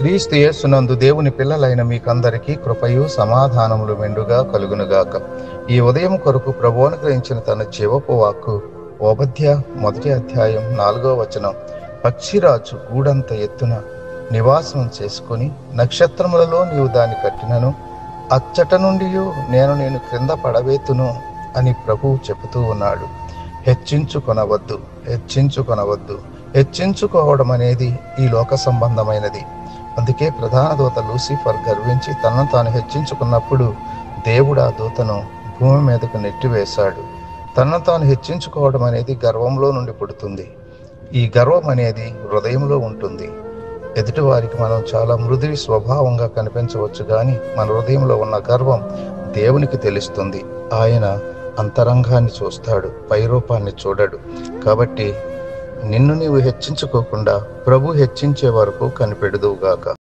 క్రీస్తు యేసునందు దేవుని పిల్లలైన మీకందరికీ కృపయు సమాధానములు మెండుగా కలుగునుగాక. ఈ ఉదయం కొరకు ప్రభువు అనుగ్రహించిన తన జీవపు వాక్కు ఓబద్య 1వ అధ్యాయం 4వ వచనం. పక్షిరాజు గూడంత ఎత్తున నివాసం చేసుకుని నక్షత్రములలో నీవు దాన్ని కట్టినను అచ్చట నుండి నేను క్రింద పడవేతును అని ప్రభువు చెబుతూ ఉన్నాడు. హెచ్చించుకొనవద్దు, హెచ్చించుకొనవద్దు. హెచ్చించుకోవడం అనేది ఈ లోక సంబంధమైనది. అందుకే ప్రధాన దూత లూసిఫర్ గర్వించి తనను తాను హెచ్చించుకున్నప్పుడు దేవుడు ఆ దూతను భూమి మీదకు నెట్టివేశాడు. తనను తాను హెచ్చించుకోవడం అనేది గర్వంలో నుండి పుడుతుంది. ఈ గర్వం అనేది హృదయంలో ఉంటుంది. ఎదుటి వారికి మనం చాలా మృదువి స్వభావంగా కనిపించవచ్చు, కానీ మన హృదయంలో ఉన్న గర్వం దేవునికి తెలుస్తుంది. ఆయన అంతరంగాన్ని చూస్తాడు, పైరూపాన్ని చూడడు. కాబట్టి నిన్ను నీవు హెచ్చించుకోకుండా ప్రభు హెచ్చించే వరకు కనిపెడుదువుగాక.